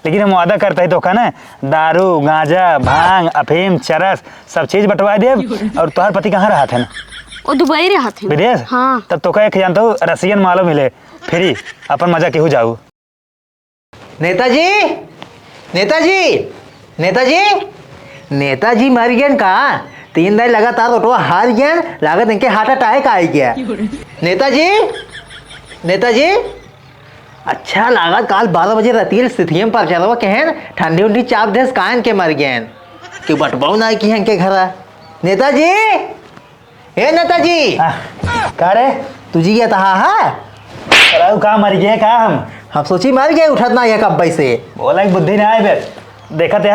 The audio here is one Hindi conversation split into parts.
लेकिन हम वादा करते हैं तो का ना दारू गांजा भांग अफीम चरस सब चीज बंटवा दे। और तुम्हार पति कहाँ रहा था ना? वो दुबई रहा थे। विदेश? हाँ। तब तो का एक जानता हूँ रसियन मालो मिले फ्री अपन मजा केहू जाऊ। नेताजी नेताजी नेताजी नेताजी मर गए कहा? 3 दिन लगातार ऑटो हार गया, लागत इनके हार्ट अटैक आ गया। नेताजी नेताजी अच्छा लागत काल 12 बजे राती स्थिति में पर चलवा कहन ठंडी उंडी चाप देस कान के मर गए कि बटबाऊ ना की इनके घर। नेताजी हे नेताजी का रे तुझी क्या तहा है? का मर गए का? हम सोची मर गए उठत ना ये कब से बोला कि बुद्धि ना आए बे देखा थे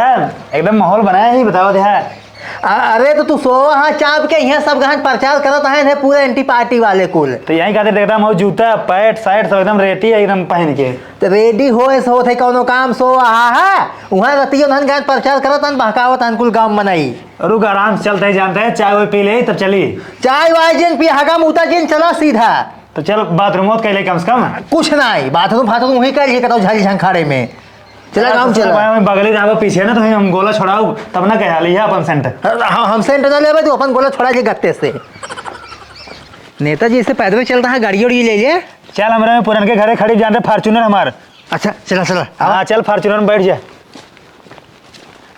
एकदम माहौल बनाया ही बताओ थे। अरे तो तू सो हाँ चाप के यहाँ सब गहन प्रचार करत है पूरे एंटी पार्टी वाले कुल। तो यहीं कहते देखता हूँ जूता पैंट शर्ट सब एकदम रेती है एकदम पहन के। तो रेडी हो थे कौनो काम सो रहा है वहाँ रतियो धन गहन प्रचार करत हन बहकावत हन कुल गाँव बनाई। रुक आराम से चलते ही जानते हैं चाय वो पी ले तब चली। चाय वाय जिन पी हगा मुता जिन चला सीधा। तो चल बाथरूम कह ले कम से कम। कुछ नहीं बाथरूम फाथरूम वही कर लिए कहता झल झंखाड़े में चला काम चला। बगली रहा पीछे ना तो हम गोला छोड़ाऊ तब ना कह लिया अपन सेंट। हम सेंट ना ले तो अपन गोला छोड़ा के गत्ते से। नेताजी से पैदल चल रहा है गाड़ी उड़ी ले लिया। चल हमारे में पुरन के घरे खड़ी जानते फॉर्चूनर हमार। अच्छा चला चला हाँ चल फॉर्चूनर में बैठ जा।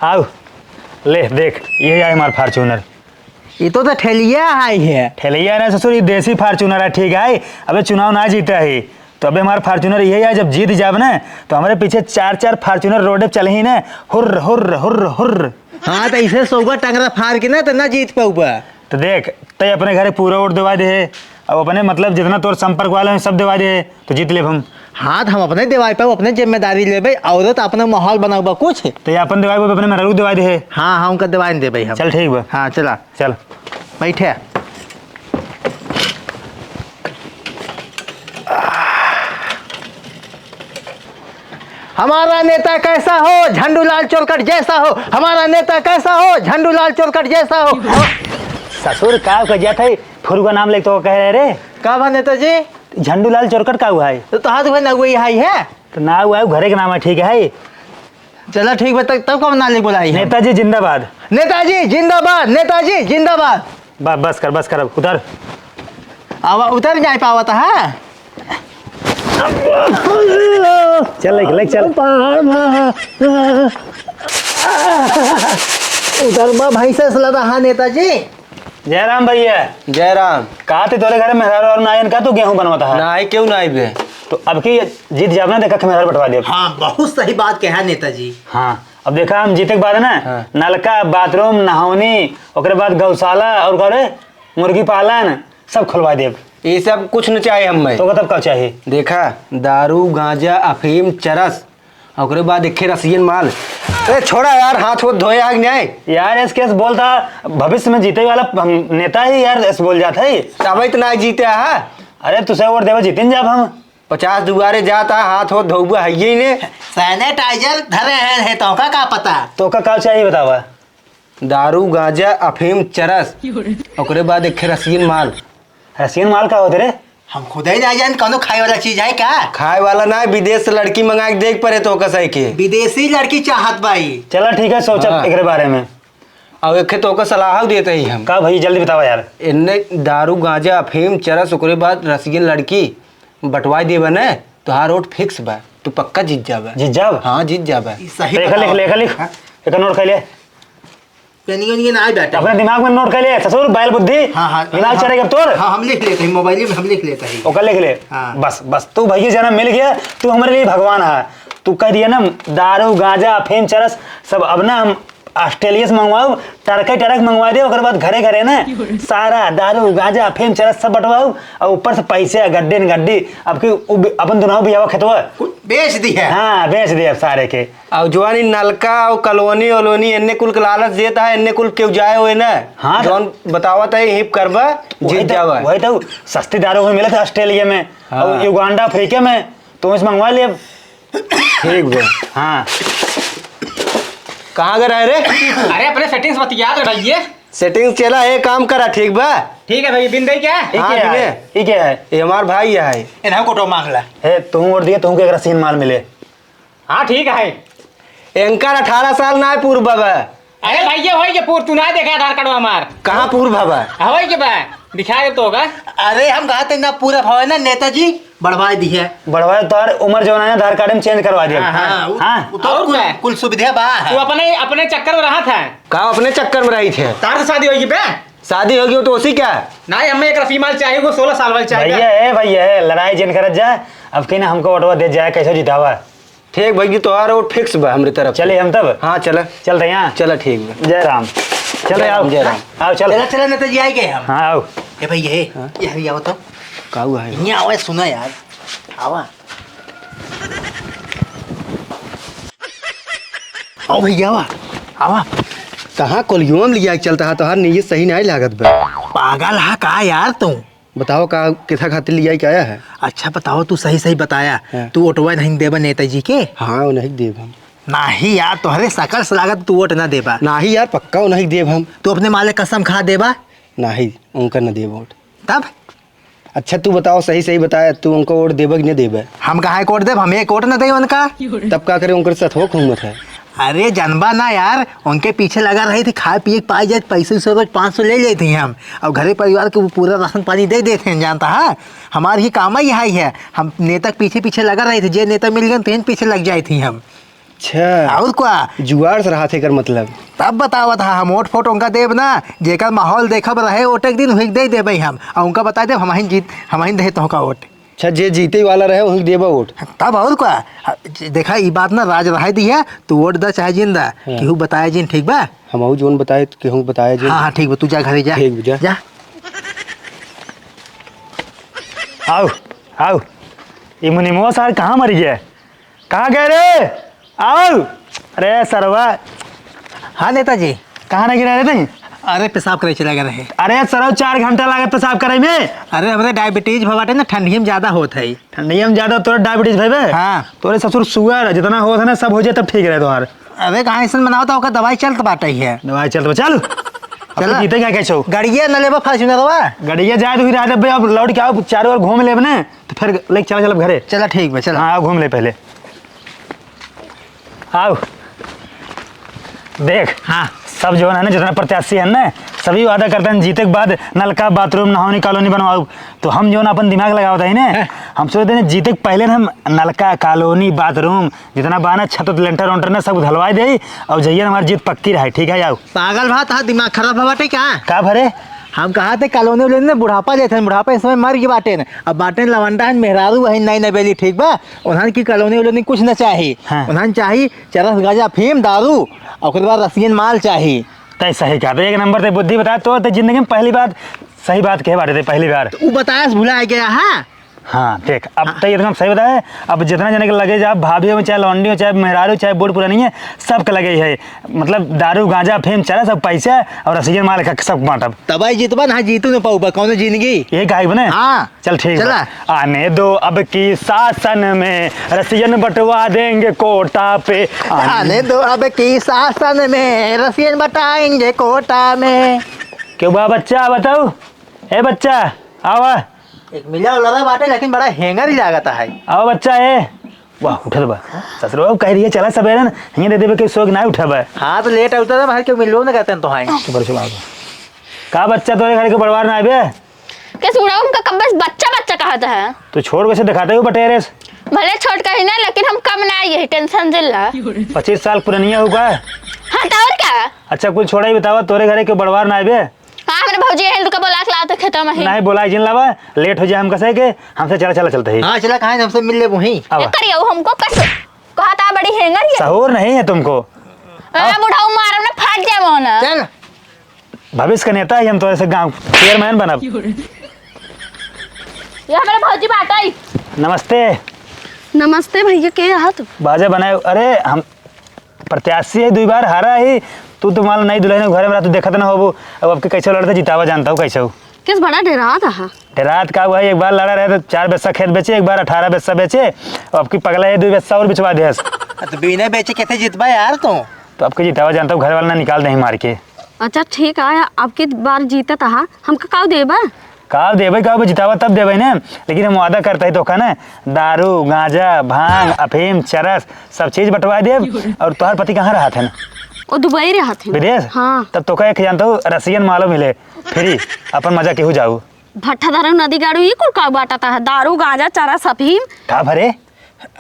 आओ ले देख ये है हमार फॉर्चूनर। ये तो ठेलिया है। ठेलिया ना ससुर ये देसी फॉर्चूनर है ठीक है। अबे चुनाव ना जीता है तो अबे हमारा फॉर्चूनर यही है जब जीत जाब ना तो हमारे पीछे 4 फॉर्चूनर रोडे चले ही ना हुर्र हुर्र हुर्र हुर्र। हाँ तो इसे सोगा टंगरा फाड़ के ना तो ना जीत पाऊगा। तो देख तय अपने घरे पूरा वोट दिवा दे अब अपने मतलब जितना तोर संपर्क वाले हैं सब दिवा दे तो जीत ले हम। हाँ तो हम अपने दिवाई पाओ अपने जिम्मेदारी ले भाई और तो अपना माहौल बनाओ कुछ तो ये अपन दिवाई अपने मेरा दिवा दे। हाँ हाँ उनका दिवाई दे भाई हम। चल ठीक बा। हाँ चला चल बैठे। हमारा नेता कैसा हो झंडूलाल चोरकट जैसा हो। हमारा नेता कैसा हो झंडूलाल चोरकट जैसा हो। ससुर का कह था फुर का नाम ले तो कह रहे रे का बा नेताजी? झंडूलाल चोरकट का हुआ है तो हाथ भाई नगुई हाई है तो ना हुआ है घरे का नाम है ठीक है। चला ठीक बा तब कब नाली बुलाई है? नेताजी जिंदाबाद। नेताजी जिंदाबाद नेताजी जिंदाबाद। बस कर अब उतर। अब उतर जाए पावत है। चल लेक चल उधर भाई से लगा। हाँ नेताजी जयराम भैया। जयराम कहा थे तोरे घर में मेहरारू और नायन का तो गेहूं बनवाता है ना आई क्यों ना आई बे? तो अब की जीत जाब ना देखा मेहरारू बटवा दे। हाँ बहुत सही बात कहा नेताजी। हाँ अब देखा हम जीते के बाद है ना हाँ। नलका बाथरूम नहावनी ओकरे बाद गौशाला और करे मुर्गी पालन सब खुलवा दे। ये सब कुछ न चाहिए हमें तो तब कब चाहिए? देखा दारू गांजा अफीम चरस और बाद देखे रसियन माल। अरे छोड़ा यार हाथ वो धोए आग न्याय यार ऐसे बोलता भविष्य में जीते वाला नेता ही यार ऐसे बोल जाता है। तब इतना जीते है। अरे तुझे वोट देवा जीतिन जाब हम 50 दुआरे जाता हाथ वो धोबा है ही ने सैनिटाइजर धरे है तो का पता तो का चाहिए बतावा? दारू गांजा अफीम चरस और बाद देखे रसियन माल। रसियन माल का होते रे? हम खुद ही ना जान कौनो खाए वाला चीज है क्या? खाए वाला ना विदेश से लड़की मंगा के देख पड़े तो कसई के विदेशी लड़की चाहत भाई। चलो ठीक है सोचा हाँ। एक बारे में और एक तो सलाह देते ही हम का भाई जल्दी बतावा यार। इन्ने दारू गांजा अफीम चरस ओकरे बाद रसियन लड़की बटवाई देबा न तो हार वोट फिक्स बा तू पक्का जीत जाबा। जीत जाब? हाँ जीत जाबा। सही लिख एक नोट कर ले ना बेटा अपने दिमाग में नोट कर ले ससुर बैल बुद्धि। हाँ दिमाग चढ़ेगा तोर। हाँ हम लिख लेते हैं मोबाइल में हम लिख लेते हैं ओकर लिख ले। हाँ। बस तू भैया जन्म मिल गया तू हमारे लिए भगवान है। तू कह दिया ना दारू गांजा अफीम चरस सब अब ना हम ऑस्ट्रेलिया से मंगवाऊ टरक मंगवा दे ओकर बाद घरे घरे ना सारा दारू गांजा अफीम चरस सब बटवाऊ और ऊपर से पैसे गड्ढे न गड्ढी अब की अपन दुनाऊ भी आवा खेतवा बेच दी है। हाँ बेच दे अब सारे के। और जवानी नलका और कलोनी ओलोनी एन्ने कुल के लालच देता है एन्ने कुल क्यों जाए हुए ना। हाँ जौन बतावत है हिप करबा जीत जावा। वही तो सस्ती दारू मिले थे ऑस्ट्रेलिया में और युगांडा अफ्रीका में तो इस मंगवा लिए। ठीक बे। हाँ कहाँ गए रे? अरे अपने सेटिंग्स मत याद रखिए। सेटिंग चला है काम करा ठीक बा। ठीक है भाई बिन दे क्या? हाँ, ये क्या है? ये हमार भाई है इन्हें को तो मांग ला है तुम और दिए तुमको एक रसीन माल मिले। हाँ ठीक है एंकर 18 साल ना पूर्व बाबा। अरे भैया होई के पूर तू ना देखा आधार कार्ड हमार कहाँ पूर्व बाबा? होई के बा दिखा दे तो होगा। अरे हम कहा थे ना पूरा भाव है ना नेताजी बढ़वा दी है। बढ़वाए तो उम्र जो है आधार कार्ड में चेंज करवा दिया। हाँ वो तो और क्या? कुल सुविधा बा तू है। अपने अपने चक्कर में रहा था। कहाँ अपने चक्कर में रही थे? तार से शादी होगी बे शादी होगी तो उसी क्या? ना हमें एक रफी माल चाहिए वो 16 साल वाली चाहिए। भैया है लड़ाई जिन करत जाए अब कहीं ना हमको वोटवा दे जाए कैसे जितावा। ठीक भाई तोहार वोट फिक्स बा हमरे तरफ। चले हम तब हाँ चल चल रहे यहाँ। चल ठीक बा। जय राम। चलो आओ जय राम। आओ चल। चला चला नेताजी आई गए हम। हाँ आओ। ए भाई ये भी आओ तो। का हुआ है? यहाँ आओ सुना यार। आवा आओ भैया आवा आवा। कहाँ कोलियोम लिया के चलता है तोहार नहीं सही नहीं लागत बा। पागल है का यार तू? बताओ का किथा खातिर लिया के आया है? अच्छा बताओ तू सही सही बताया। हाँ। तू वोटवा नहीं देबा नेताजी के? हाँ वो नहीं देव हम। नहीं यार तोहरे सकल से लागत तू वोट ना देबा। नाही यार पक्का वो नहीं देव हम। तू अपने माले कसम खा देबा नहीं उनका न देव वोट। तब अच्छा तू बताओ सही सही बताया तू उनको वोट देबा कि नहीं देबा? हम कहा कोट देब हम एक वोट ना दे उनका। तब का करे उनकर साथ हो घूमत है। अरे जनबा ना यार उनके पीछे लगा रही थी खाए पिए के पाई जाए पैसे से रोज 500 ले लेते हैं हम और घरे परिवार को पूरा राशन पानी दे देते हैं जानता है। हमारी ही काम ही यही है। हम नेता के पीछे पीछे लगा रहे थे जे नेता मिल गए तेन पीछे लग जाए थी हम। अच्छा और क्या जुआर से रहा थे कर मतलब। तब बतावा था हम वोट फोट उनका देव ना जेकर माहौल देखब रहे वोट एक दिन वही दे देबे हम और उनका बता देब हम ही दे तो का वोट। अच्छा जे जीते वाला रहे वही देबा वोट। तब और क्या देखा ये बात ना राज रहा दी है तू वोट दा चाहे जिंदा केहू बताया जिन ठीक बा। हम जोन बताए केहू बताया जो। हाँ हाँ ठीक बा तू जा घरे जा। ठीक जा। जा आओ आओ। ये मुनिमो सर कहाँ मर गया? कहाँ गए रे? आओ। अरे सरवा हाँ नेताजी। कहाँ नहीं गिरा रहे थे? अरे पेशाब करे चला गए रहे। अरे सरव 4 घंटा लागत पेशाब करे में। अरे हमरे डायबिटीज भवाटे ना ठंडी में ज्यादा होत है। ठंडी में ज्यादा तोरा डायबिटीज भइबे। हाँ। तोरे ससुर शुगर जितना हो ना सब हो जाए तब ठीक रहे तोहार। अरे कहाँ ऐसा बनाओ तो ओका दवाई चलत बाटे ही है। दवाई चल तो चल। चला। जीते क्या कैसे? गाड़िया न लेबा फॉर्च्यूनरवा। गड़िया जाए तो फिर आते भाई अब लौट के आओ चारों ओर घूम लेब ना तो फिर लेके चला चल घरे। चला ठीक बा चला। हाँ आओ घूम ले पहले। आओ देख। हाँ सब जो है ना जितना प्रत्याशी है ना सभी वादा करते हैं जीते के बाद नलका बाथरूम नहाने कॉलोनी बनवाओ। तो हम जो ना अपन दिमाग लगावता है ना हम सोचते हैं जीते के पहले ना हम नलका कॉलोनी बाथरूम जितना बाना छत लेंटर वेंटर ना सब धलवाई दे और जइए हमारी जीत पक्की रहे। ठीक है आओ। पागल भा था दिमाग खराब भवाटे क्या? का भरे? हम कहा थे कॉलोनी उलोनी में बुढ़ापा लेते बुढ़ापा इस समय मर गए बाटे न अब बाटे लवंडा मेहरारू वही नई नबेली ठीक बा उन्हन की कॉलोनी उलोनी कुछ न चाहिए। हाँ। उन्हन चाहिए चरस गाजा फीम दारू और उसके बाद रसियन माल चाहिए। तय सही कहा एक नंबर ते बुद्धि बता तो जिंदगी में पहली बात सही बात कहे बाटे थे पहली बार। वो बताया भुला गया है। हाँ देख अब तो एकदम सही बताया। अब जितना जने के लगे जा भाभी हो चाहे लौंडी हो चाहे मेहरारू चाहे बूढ़ पुरानी है सबके लगे है मतलब दारू गांजा फेम चला सब पैसा और रसीजन माल का सब बांटब तबाई जीतबा ना जीतू न पाऊबा कौन जिंदगी ये गाय बने। हाँ। चल ठीक चला। है। आने दो अब की शासन में रसियन बंटवा देंगे कोटा पे। आने दो अब की शासन में रसियन बताएंगे कोटा में। क्यों बा बच्चा बताओ? ए बच्चा आओ एक मिला लगा बाटे लेकिन बड़ा हेंगर ही लागता है। आओ बच्चा है। वाह उठल बा ससुरो कह रही है चला सवेरे न हिंगे दे देबे के शौक ना उठब। हाँ तो लेट उठता था बाहर क्यों मिलो ना करते हैं तो हाई सुपर चला का बच्चा तोरे घर के परिवार में आबे कैसे उड़ाऊ उनका कब बस बच्चा बच्चा कहता है। तो छोड़ कैसे दिखाते हो बटेरेस? भले छोड़ कर ही ना लेकिन हम कम ना यही टेंशन दिल रहा। 25 साल पुरानिया होगा। हाँ तो और क्या? अच्छा कुछ छोड़ा ही बतावा तोरे घरे के बड़वार ना आबे। हाँ मेरे भौजी है तो बोला के लाते खेतों में ही। नहीं बोला जिन लावा लेट हो जाए हम कसे के हमसे चला चला चलते ही। हाँ चला कहाँ हमसे मिल ले वहीं। अब करियो हमको कैसे कहा था बड़ी हेंगर ये। सहूर नहीं है तुमको। हाँ बुढ़ाऊ मारम ना फाट जाए मोना। चल भविष्य का नेता ही हम तोरे से गांव चेयरमैन बनब। ये हमारे भौजी बात आई। नमस्ते। नमस्ते भैया के रहा तू? बाजा बनाए अरे हम प्रत्याशी है 2 बार हारा ही तू तो मान नहीं दुल्हन घर में तू देखत ना हो अब के कैसे लड़ते जितावा जानता हूँ कैसे हो। किस बड़ा डरा था? रात का हुआ एक बार लड़ा रहे तो 4 बेस्सा खेत बेचे एक बार 18 बेस्सा बेचे और आपकी पगला है 2 बेस्सा और बिचवा दे। तो बिना बेचे कैसे जितबा यार तू? तो आपके जितावा जानता हूँ घर वाला ना निकाल दे मार के। अच्छा ठीक है आपकी बार जीता था हमका का देबा? काल देवे का जितावा तब देवे ना, लेकिन हम वादा करते है तो का ना दारू गांजा भांग अफीम चरस सब चीज बंटवा दे। और तुम्हार पति कहाँ रहा था ना? वो दुबई रहा थे। विदेश? हाँ। तब तो का एक जानता हूँ रसियन मालो मिले फ्री अपन मजा केहू जाऊ। भट्टा दारू नदी गाड़ू ये कुल का बाटा है, दारू गांजा चरस अफीम का भरे?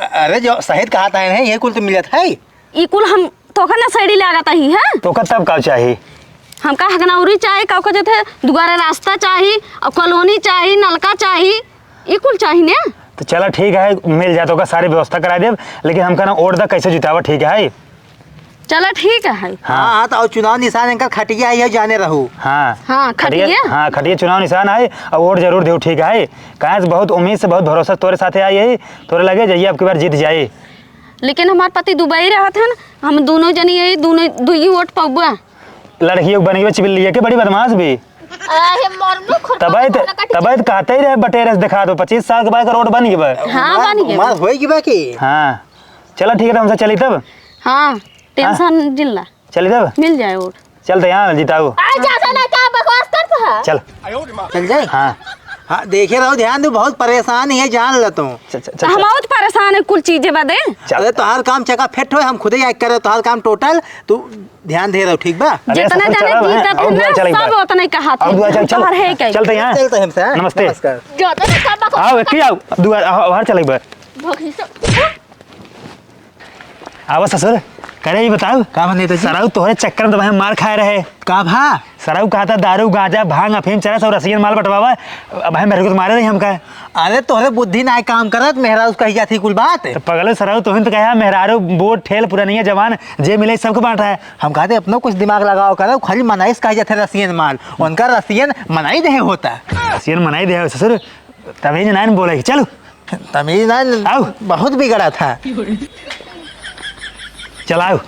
अरे जो शहीद कहा था है ये कुल तो मिलत है। ये कुल हम तो का ना सैडी लागत ही है। तो का तब का चाहिए? हमका हगनौरी चाहिए, का जो थे दुबारा रास्ता चाहिए और कॉलोनी चाहिए, नलका चाहिए, ये कुल चाहिए ना। तो चलो ठीक है, मिल जाए तो का सारी व्यवस्था करा दे, लेकिन हमका ना ओढ़ दा कैसे जितावा ठीक है? चलो ठीक है। हाँ तो चुनाव निशान इनका खटिया आई है जाने रहू। हाँ हाँ, खटिया? हाँ खटिया चुनाव निशान है और वोट जरूर दे ठीक है। कहाँ से बहुत उम्मीद से बहुत भरोसा तोरे साथे आई है, तोरे लगे जाइए अब की बार जीत जाए। लेकिन हमारे पति दुबई रहा था ना, हम दोनों जनी यही दोनों दुई वोट पाऊबा। लड़कियों बनी हुई चिबिल लिए के बड़ी बदमाश भी तबाई कहते ही रहे बटेरस दिखा दो 25 साल के बाद रोड बन गई। हाँ बन गया। उम्र होएगी बाकी। हाँ चलो ठीक है, हमसे चली तब। हाँ टेंशन जिल्ला चली तब, मिल जाए वोट। चलते यहाँ जिताऊ। चल चल जाए। हाँ हाँ देखे रहो, ध्यान दो, बहुत परेशान है जान लेता हूँ। हम बहुत परेशान है कुल चीजें बदे। अरे तोहार काम चका फेट हो, हम खुद ही करे तोहार काम टोटल, तू ध्यान दे रहो ठीक बा। जितना जाने जीतत है ना सब उतना कहा था। चलते यहाँ। चलते हम से। नमस्ते। नमस्कार। आओ एक आओ दुआ बाहर चले बार। आवा ससुर करे ही बताओ का बने तो सराऊ तोहरे चक्कर में तो मार खाए रहे। का भा सराऊ कहा था दारू गांजा भांग अफीम चरस और रसियन माल बटवावा, अब मेरे को तो मारे नहीं हमका। अरे तोहरे बुद्धि ना काम करत, मेहरा उसका ही जाती कुल बात। तो पगले सराऊ तुहिन तो कहा मेहरारू बोट ठेल पुरानिया जवान जे मिले सबको बांट रहा है। हम कहते अपनो कुछ दिमाग लगाओ करो, खाली मनाइस कहा जाते रसियन माल, उनका रसियन मनाई दे होता। रसियन मनाई दे ससुर तभी नाइन बोले चलो तमीज ना आओ। बहुत बिगड़ा था। चलाओ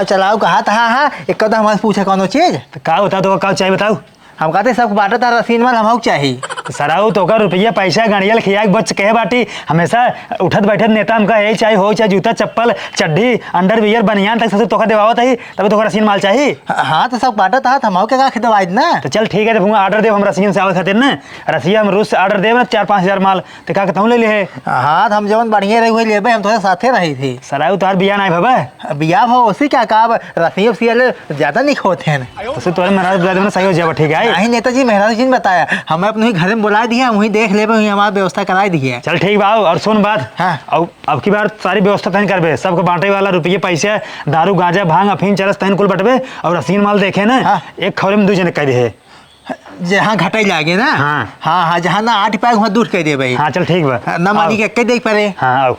चलाओ कहा था। हाँ एक कदम हमारे पूछे कौन चीज तो का होता तो का चाहिए बताओ। हम कहते सब बाटा था रसीन माल हम चाहिए। सराऊ तो का रुपया पैसा गणियल खिया बच कहे बाटी हमेशा उठत बैठत नेता हमका यही चाहिए हो, चाहे जूता चप्पल चड्डी अंडरवियर बनियान तक सब तोका देवावत है, तभी तो रसीन माल चाहिए। हाँ तो सब बाटा था हम के का खिदवाई ना। तो चल ठीक है, जब ऑर्डर दे हम रसियन से आवत खातिर ना, रसिया हम रूस से ऑर्डर देव ना 4-5 हजार माल तो का कहता हूँ ले ले। हाँ हम जवन बढ़िया रही हुई लेबे, हम थोड़ा साथे रही थी। सराऊ तो बिया ना बाबा बिया हो उसी क्या कहा रसिया उसिया ज्यादा नहीं होते हैं। उसे तोरे महाराज सही हो जाए ठीक है। नहीं नेताजी महाराज जी ने बताया, हमें अपने घर में बुला दिया, वहीं देख ले हमारा व्यवस्था करा दी है। चल ठीक बाबू और सुन बात। हाँ। अब की बार सारी व्यवस्था तहन करबे, सबको बांटे वाला रुपये पैसे दारू गांजा भांग अफीम चरस तहन कुल बटबे और रसीन माल देखे ना। हाँ। एक खौरे में 2 जने कह दे जहाँ घटाई लागे ना। हाँ। हाँ जहाँ ना 8 पैग वहाँ दूर कह दे भाई। हाँ चल ठीक बा ना मानी के कह दे पड़े। हाँ आओ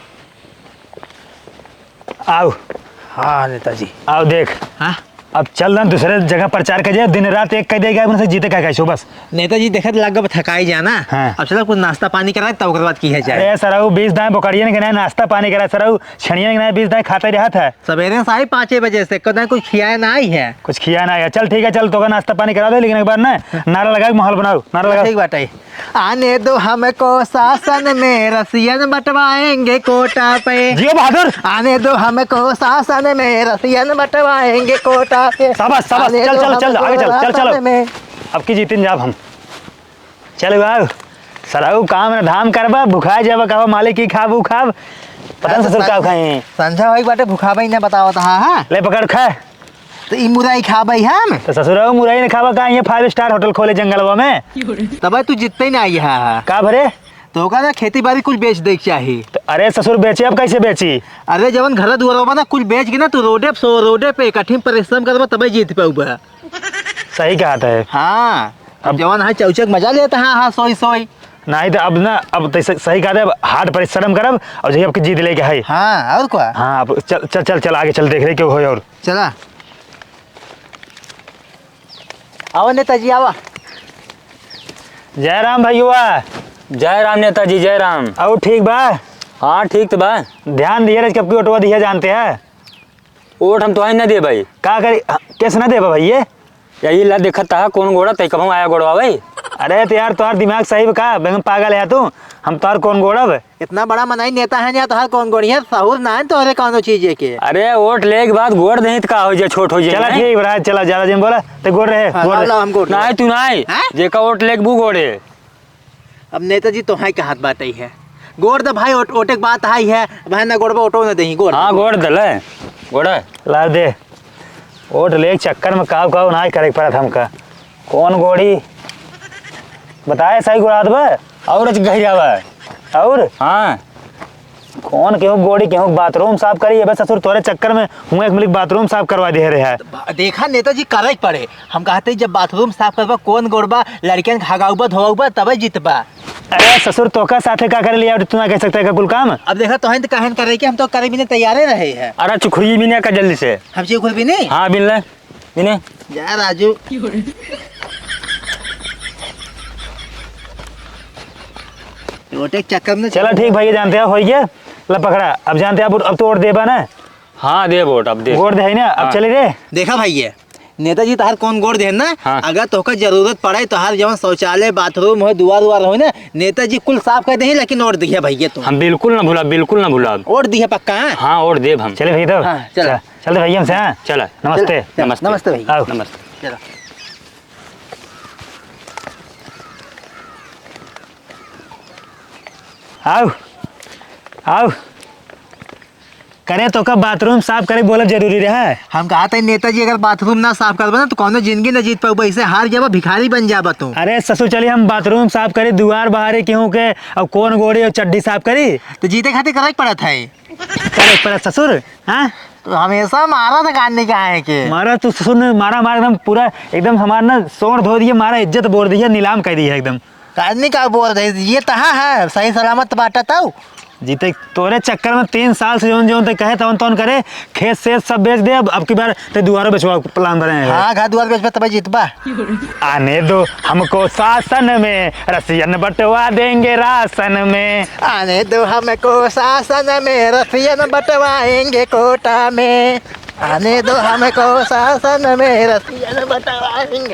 आओ हाँ नेताजी आओ देख। हाँ अब चल ना दूसरे जगह प्रचार कर जाए, दिन रात एक कह देगा से जीते क्या कैसो बस। नेताजी देखत लग थकाई जाना। हाँ। अब चलो कुछ नाश्ता पानी करा तब ओकर बाद की है जाए। अरे सराऊ 20 दाएं बोकड़िया ने नाश्ता पानी करा, सराऊ छड़िया ने 20 दाएं खाता रहा था। सवेरे 5:30 बजे से कदा कुछ खियाया ना आई है। कुछ खिया ना है। चल ठीक है, चल तो का नाश्ता पानी करा दे, लेकिन एक बार ना नारा लगा माहौल बनाओ, नारा लगा। ठीक बात है। आने दो हमको शासन में रसियन बंटवाएंगे कोटा पे। जियो बहादुर। आने दो हमको शासन में रसियन बंटवाएंगे कोटा पे। शाबाश शाबाश, चल चल चल आगे चल चल चलो अब की जीतिन जाब हम। चल बाबू सराऊ काम धाम करबा, भुखा जाब कहो मालिक की खाब खाब पता नहीं ससुर का खाए संझा होई बाटे भुखा भाई ने बताओ था। हाँ ले पकड़ खा। तो ई मुराई खा भाई हम तो ससुराऊ मुरई ने खावा का, ये 5 स्टार होटल खोले जंगलवा में। तब तू जितते ना आई है का भरे तो का ना खेती बाड़ी कुछ बेच देख चाहिए। तो अरे ससुर बेचे अब कैसे बेची? अरे जवन घर दुआर ना कुछ बेच के ना तू रोडे पे कठिन परिश्रम करबा तब जीत पाऊबा। सही कहा था। हाँ अब जवन है चौचक मजा लेता है। हाँ सोई नहीं तो अब ना अब तो सही कहा था, हार्ड परिश्रम करब और जही अब की जीत लेके है। हाँ और क्या। हाँ अब चल चल चल चल आगे चल, देख रहे क्यों हो। और चला आओ नेताजी आवा। जय राम भैया। जय राम नेताजी जय राम। और ठीक बा? हाँ ठीक तो बा। ध्यान दिए कब की ओटवा दिया जानते हैं? वोट हम तो न दे भाई। का करी कैसे ना दे भैया? यही ला देखता है कौन गोड़ा तय कब आया गोड़वा भाई। अरे तो यार तुम्हार दिमाग सही का बेगम पागल है तू। हम तार कौन गोड़ब? इतना बड़ा मनाई नेता है या तोहार कौन गोड़ी है सहूर ना है तोहरे कौनो चीज के। अरे वोट ले के बाद गोड़ नहीं तो का हो जाए छोट हो जाए चला ठीक बड़ा चला ज्यादा जिम बोला तो गोड़ रहे हाँ, गोड़ लाओ, रहे। लाओ, हम गोड़ नहीं तू नहीं हैं? जेका वोट ले के बू गोड़े। अब नेताजी तो है हाथ बात ही है गोड़ तो भाई ओटे के बात आई है भाई ना गोड़ पे ओटो ना दही गोड़ हाँ गोड़ दले गोड़ ला दे वोट ले के चक्कर में काव काव ना करे पड़ा था हमका। कौन गोड़ी बताए सही गोड़ा बा और गहरा बा और हाँ कौन केहू गोड़ी केहू बाथरूम साफ करी है बस ससुर तोरे चक्कर में हूँ एक मिनट बाथरूम साफ करवा दे रहे है। देखा नेताजी करे पड़े हम कहते जब बाथरूम साफ करबा कौन गोड़बा लड़कियन हगाउबा धोबा तबे जीतबा। अरे ससुर तोका साथे का कर लिया तू ना कह सकता है का कुल काम। अब देखा तो तो कहन करे कि हम तो करे बिना तैयारे रहे हैं। अरे चुखड़ी भी नहीं का जल्दी से। हम चीज खुल भी नहीं हाँ बिन ले बिने जा राजू ओटे के चक्कर में चला ठीक भाई जानते हो गया ला पकड़ा अब जानते हैं अब तो वोट देबा ना हाँ दे वोट अब दे वोट दे ना अब हाँ। चले रे। देखा भाई ये नेताजी तहार कौन गोड़ दे ना हाँ। अगर तोहका जरूरत पड़े तोहार जवन शौचालय बाथरूम हो दुआर हो ना नेताजी कुल साफ कर दे लेकिन वोट दिया भैया तुम हम बिल्कुल ना भूला बिल्कुल ना भूला। वोट दिया पक्का हाँ? हाँ वोट देव हम। चले भाई तो हाँ, चला। चलते भैया हमसे हाँ चला नमस्ते नमस्ते नमस्ते भैया आओ नमस्ते। चलो आओ आओ करे तो का बाथरूम साफ करे बोला जरूरी रहा है। हम कहा था नेताजी अगर बाथरूम ना साफ करबा ना तो कौनो जिंदगी ना जीत पाऊ ऐसे हार जाबा भिखारी बन जाबा तू। अरे ससुर चलिए हम बाथरूम साफ करी दुआर बहारे केहू के अब कौन गोड़ी और चड्डी साफ करी तो जीते खातिर करे पड़ा था करे पड़ा ससुर हाँ तो हमेशा मारा था गाने का है के मारा तू ससुर ने मारा मारा एकदम पूरा एकदम हमारा ना सोड़ धो दिया मारा इज्जत बोल दिया नीलाम कर दिया एकदम। गाने का बोल रहे ये तहा है सही सलामत बाटा ताऊ जीते तोरे चक्कर में 3 साल से जोन जोन तक कहे तवन तवन करे खेत से सब बेच दे अब की बार ते दुआरो बेचवा प्लान बने हैं। हाँ घर दुआर बेच तब जीतबा आने दो हमको शासन में रसियन बंटवा देंगे राशन में। आने दो हमको शासन में रसियन बंटवाएंगे कोटा में आने दो हमको शासन में रसियन बंटवाएंगे।